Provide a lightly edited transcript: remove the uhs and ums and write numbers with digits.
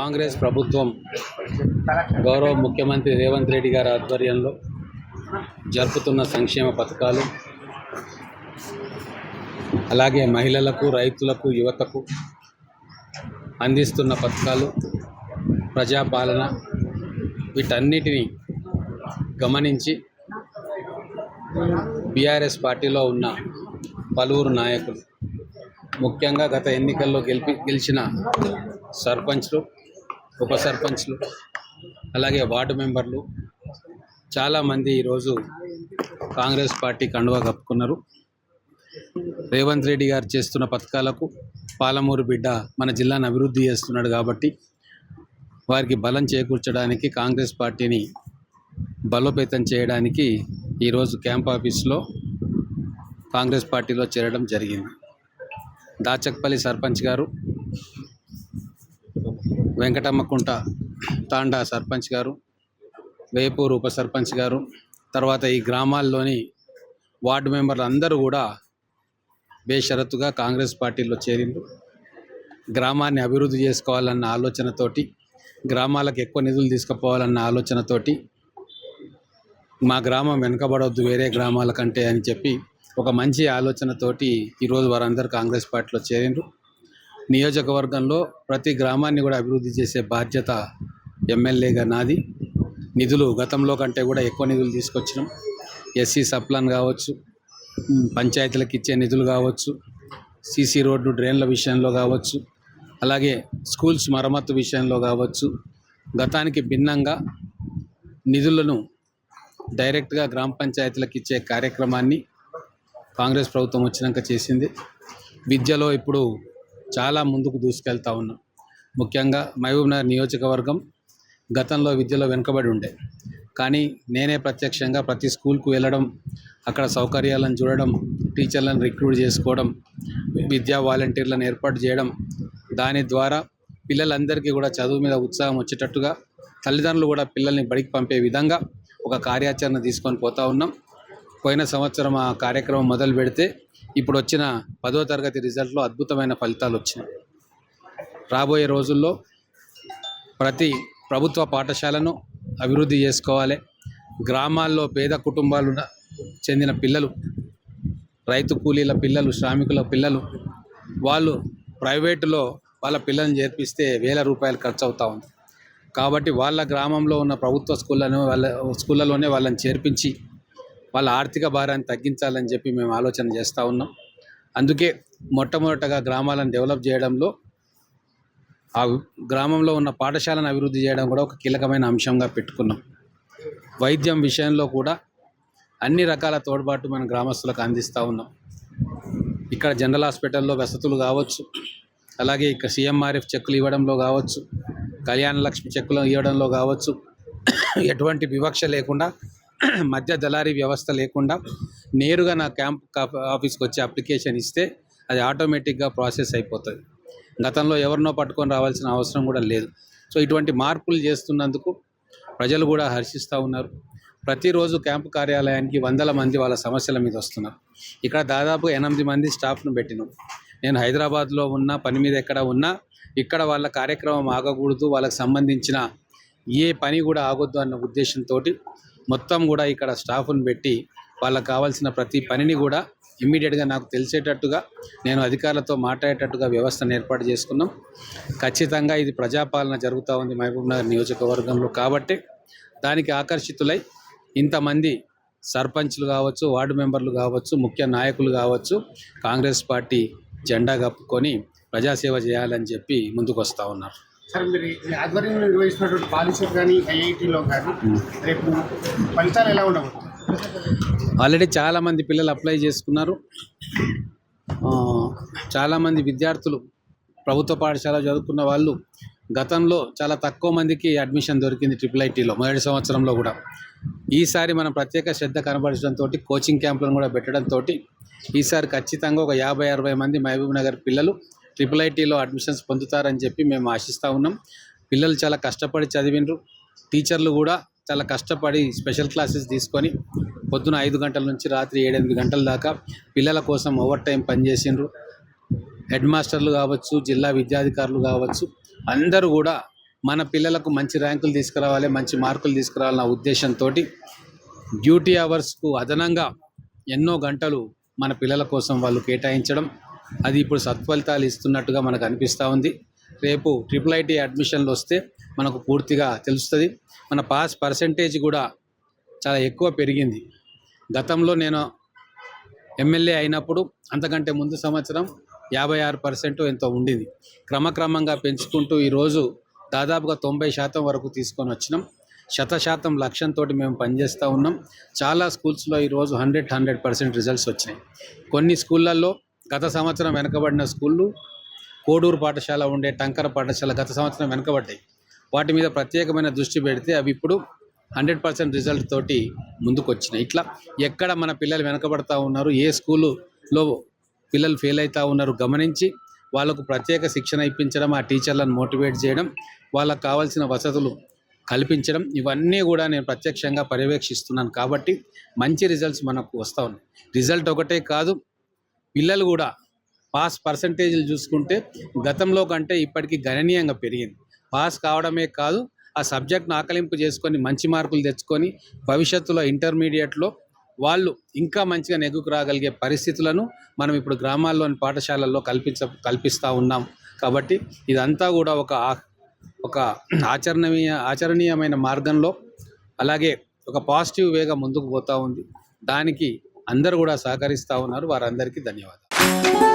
కాంగ్రెస్ ప్రభుత్వం గౌరవ ముఖ్యమంత్రి రేవంత్ రెడ్డి గారి ఆధ్వర్యంలో జరుపుతున్న సంక్షేమ పథకాలు, అలాగే మహిళలకు, రైతులకు, యువతకు అందిస్తున్న పథకాలు, ప్రజాపాలన, వీటన్నిటిని గమనించి బీఆర్ఎస్ పార్టీలో ఉన్న పలువురు నాయకులు, ముఖ్యంగా గత ఎన్నికల్లో గెలిచిన సర్పంచ్లు, ఉప సర్పంచ్లు, అలాగే వార్డు మెంబర్లు చాలామంది ఈరోజు కాంగ్రెస్ పార్టీ కండువా కప్పుకున్నారు. రేవంత్ రెడ్డి గారు చేస్తున్న పథకాలకు పాలమూరు బిడ్డ మన జిల్లాను అభివృద్ధి చేస్తున్నాడు కాబట్టి వారికి బలం చేకూర్చడానికి, కాంగ్రెస్ పార్టీని బలోపేతం చేయడానికి ఈరోజు క్యాంప్ ఆఫీస్లో కాంగ్రెస్ పార్టీలో చేరడం జరిగింది. దాచక్పల్లి సర్పంచ్ గారు, వెంకటమ్మకుంట తాండా సర్పంచ్ గారు, వేపూరు ఉప సర్పంచ్ గారు, తర్వాత ఈ గ్రామాల్లోని వార్డు మెంబర్లు అందరూ కూడా బేషరతుగా కాంగ్రెస్ పార్టీలో చేరిండ్రు. గ్రామాన్ని అభివృద్ధి చేసుకోవాలన్న ఆలోచనతోటి, గ్రామాలకు ఎక్కువ నిధులు తీసుకుపోవాలన్న ఆలోచనతోటి, మా గ్రామం వెనుకబడవద్దు వేరే గ్రామాల కంటే అని చెప్పి ఒక మంచి ఆలోచనతోటి ఈరోజు వారందరూ కాంగ్రెస్ పార్టీలో చేరిండ్రు. నియోజకవర్గంలో ప్రతి గ్రామాన్ని కూడా అభివృద్ధి చేసే బాధ్యత ఎమ్మెల్యేగా నాది. నిధులు గతంలో కంటే కూడా ఎక్కువ నిధులు తీసుకొచ్చినాం. ఎస్సీ సప్లాన్ కావచ్చు, పంచాయతీలకు ఇచ్చే నిధులు కావచ్చు, సీసీ రోడ్డు డ్రైన్ల విషయంలో కావచ్చు, అలాగే స్కూల్స్ మరమ్మతు విషయంలో కావచ్చు, గతానికి భిన్నంగా నిధులను డైరెక్ట్గా గ్రామ పంచాయతీలకు ఇచ్చే కార్యక్రమాన్ని కాంగ్రెస్ ప్రభుత్వం వచ్చినాక చేసింది. విద్యలో ఇప్పుడు చాలా ముందుకు దూసుకెళ్తా ఉన్నాం. ముఖ్యంగా మహబూబ్నగర్ నియోజకవర్గం గతంలో విద్యలో వెనుకబడి ఉండే, కానీ నేనే ప్రత్యక్షంగా ప్రతి స్కూల్కు వెళ్ళడం, అక్కడ సౌకర్యాలను చూడడం, టీచర్లను రిక్రూట్ చేసుకోవడం, విద్యా వాలంటీర్లను ఏర్పాటు చేయడం, దాని ద్వారా పిల్లలందరికీ కూడా చదువు మీద ఉత్సాహం వచ్చేటట్టుగా, తల్లిదండ్రులు కూడా పిల్లల్ని బడికి పంపే విధంగా ఒక కార్యాచరణ తీసుకొని పోతా ఉన్నాం. పోయిన సంవత్సరం ఆ కార్యక్రమం మొదలు పెడితే ఇప్పుడు వచ్చిన 10వ తరగతి రిజల్ట్లో అద్భుతమైన ఫలితాలు వచ్చినాయి. రాబోయే రోజుల్లో ప్రతి ప్రభుత్వ పాఠశాలను అభివృద్ధి చేసుకోవాలి. గ్రామాల్లో పేద కుటుంబాలు చెందిన పిల్లలు, రైతు కూలీల పిల్లలు, శ్రామికుల పిల్లలు, వాళ్ళు ప్రైవేటులో వాళ్ళ పిల్లల్ని చేర్పిస్తే వేల రూపాయలు ఖర్చు అవుతూ ఉంది. కాబట్టి వాళ్ళ గ్రామంలో ఉన్న ప్రభుత్వ స్కూళ్ళలోనే వాళ్ళని చేర్పించి వాళ్ళ ఆర్థిక భారాన్ని తగ్గించాలని చెప్పి మేము ఆలోచన చేస్తూ ఉన్నాం. అందుకే మొట్టమొదటగా గ్రామాలను డెవలప్ చేయడంలో ఆ గ్రామంలో ఉన్న పాఠశాలను అభివృద్ధి చేయడం కూడా ఒక కీలకమైన అంశంగా పెట్టుకున్నాం. వైద్యం విషయంలో కూడా అన్ని రకాల తోడ్పాటు మన గ్రామస్తులకు అందిస్తూ ఉన్నాం. ఇక్కడ జనరల్ హాస్పిటల్లో వసతులు కావచ్చు, అలాగే ఇక్కడ సీఎంఆర్ఎఫ్ చెక్కులు ఇవ్వడంలో కావచ్చు, కళ్యాణ లక్ష్మి చెక్కులు ఇవ్వడంలో కావచ్చు, ఎటువంటి వివక్ష లేకుండా, మధ్య దళారీ వ్యవస్థ లేకుండా నేరుగా నా క్యాంప్ ఆఫీస్కి వచ్చి అప్లికేషన్ ఇస్తే అది ఆటోమేటిక్గా ప్రాసెస్ అయిపోతుంది. గతంలో ఎవరినో పట్టుకొని రావాల్సిన అవసరం కూడా లేదు. సో ఇటువంటి మార్పులు చేస్తున్నందుకు ప్రజలు కూడా హర్షిస్తూ ఉన్నారు. ప్రతిరోజు క్యాంపు కార్యాలయానికి వందల మంది వాళ్ళ సమస్యల మీద వస్తున్నారు. ఇక్కడ దాదాపు 8 మంది స్టాఫ్ను పెట్టినాం. నేను హైదరాబాద్లో ఉన్నా, పని మీద ఎక్కడ ఉన్నా, ఇక్కడ వాళ్ళ కార్యక్రమం ఆగకూడదు, వాళ్ళకి సంబంధించిన ఏ పని కూడా ఆగొద్దు అన్న ఉద్దేశంతో మొత్తం కూడా ఇక్కడ స్టాఫ్ను పెట్టి వాళ్ళకు కావాల్సిన ప్రతి పనిని కూడా ఇమ్మీడియట్గా నాకు తెలిసేటట్టుగా, నేను అధికారులతో మాట్లాడేటట్టుగా వ్యవస్థను ఏర్పాటు చేసుకున్నాం. ఖచ్చితంగా ఇది ప్రజాపాలన జరుగుతూ ఉంది మహబూబ్నగర్ నియోజకవర్గంలో. కాబట్టి దానికి ఆకర్షితులై ఇంతమంది సర్పంచ్లు కావచ్చు, వార్డు మెంబర్లు కావచ్చు, ముఖ్య నాయకులు కావచ్చు, కాంగ్రెస్ పార్టీ జెండా కప్పుకొని ప్రజాసేవ చేయాలని చెప్పి ముందుకు వస్తూ ఉన్నారు. సార్, మీరు ఆధ్వర్యంలో నిర్వహిస్తున్నటువంటి పాలిసీ కానీ ఐఐటీలో కానీ రేపు ఫలితాలు ఎలా ఉండవచ్చు? ఆల్రెడీ చాలామంది పిల్లలు అప్లై చేసుకున్నారు. చాలామంది విద్యార్థులు ప్రభుత్వ పాఠశాల చదువుకున్న వాళ్ళు గతంలో చాలా తక్కువ మందికి అడ్మిషన్ దొరికింది IIITలో మొదటి సంవత్సరంలో కూడా. ఈసారి మనం ప్రత్యేక శ్రద్ధ కనబరచడంతో, కోచింగ్ క్యాంపులను కూడా పెట్టడంతో ఈసారి ఖచ్చితంగా ఒక 50-60 మంది మహబూబ్నగర్ పిల్లలు IIITలో అడ్మిషన్స్ పొందుతారని చెప్పి మేము ఆశిస్తూ ఉన్నాం. పిల్లలు చాలా కష్టపడి చదివిండ్రు. టీచర్లు కూడా చాలా కష్టపడి స్పెషల్ క్లాసెస్ తీసుకొని పొద్దున 5 గంటల నుంచి రాత్రి 7-8 గంటల దాకా పిల్లల కోసం ఓవర్ టైం పనిచేసిండ్రు. హెడ్ మాస్టర్లు కావచ్చు, జిల్లా విద్యాధికారులు కావచ్చు, అందరూ కూడా మన పిల్లలకు మంచి ర్యాంకులు తీసుకురావాలి, మంచి మార్కులు తీసుకురావాలన్న ఉద్దేశంతో డ్యూటీ అవర్స్కు అదనంగా ఎన్నో గంటలు మన పిల్లల కోసం వాళ్ళు కేటాయించడం, అది ఇప్పుడు సత్ఫలితాలు ఇస్తున్నట్టుగా మనకు అనిపిస్తూ ఉంది. రేపు IIIT అడ్మిషన్లు వస్తే మనకు పూర్తిగా తెలుస్తుంది. మన పాస్ పర్సెంటేజ్ కూడా చాలా ఎక్కువ పెరిగింది. గతంలో నేను ఎమ్మెల్యే అయినప్పుడు అంతకంటే ముందు సంవత్సరం 56% ఎంతో ఉండింది. క్రమక్రమంగా పెంచుకుంటూ ఈరోజు దాదాపుగా 90% వరకు తీసుకొని వచ్చినాం. 100% లక్ష్యంతో మేము పనిచేస్తూ ఉన్నాం. చాలా స్కూల్స్లో ఈరోజు 100% రిజల్ట్స్ వచ్చినాయి. కొన్ని స్కూళ్ళల్లో గత సంవత్సరం వెనకబడిన స్కూళ్ళు, కోడూరు పాఠశాల ఉండే టంకర పాఠశాల గత సంవత్సరం వెనకబడ్డాయి. వాటి మీద ప్రత్యేకమైన దృష్టి పెడితే అవి ఇప్పుడు 100% రిజల్ట్ తోటి ముందుకు వచ్చినాయి. ఇట్లా ఎక్కడ మన పిల్లలు వెనకబడతా ఉన్నారు, ఏ స్కూలులో పిల్లలు ఫెయిల్ అవుతూ ఉన్నారు గమనించి వాళ్ళకు ప్రత్యేక శిక్షణ ఇప్పించడం, ఆ టీచర్లను మోటివేట్ చేయడం, వాళ్ళకు కావాల్సిన వసతులు కల్పించడం, ఇవన్నీ కూడా నేను ప్రత్యక్షంగా పర్యవేక్షిస్తున్నాను. కాబట్టి మంచి రిజల్ట్స్ మనకు వస్తూ ఉన్నాయి. రిజల్ట్ ఒకటే కాదు, పిల్లలు కూడా పాస్ పర్సంటేజ్లు చూసుకుంటే గతంలో కంటే ఇప్పటికీ గణనీయంగా పెరిగింది. పాస్ కావడమే కాదు, ఆ సబ్జెక్ట్ను ఆకలింపు చేసుకొని మంచి మార్కులు తెచ్చుకొని భవిష్యత్తులో ఇంటర్మీడియట్లో వాళ్ళు ఇంకా మంచిగా నెగ్గుకు రాగలిగే పరిస్థితులను మనం ఇప్పుడు గ్రామాల్లోని పాఠశాలల్లో కల్పిస్తూ ఉన్నాం. కాబట్టి ఇదంతా కూడా ఒక ఆచరణీయమైన మార్గంలో, అలాగే ఒక పాజిటివ్ వేగా ముందుకు పోతూ ఉంది. దానికి అందరూ కూడా సహకరిస్తూ ఉన్నారు. వారందరికీ ధన్యవాదాలు.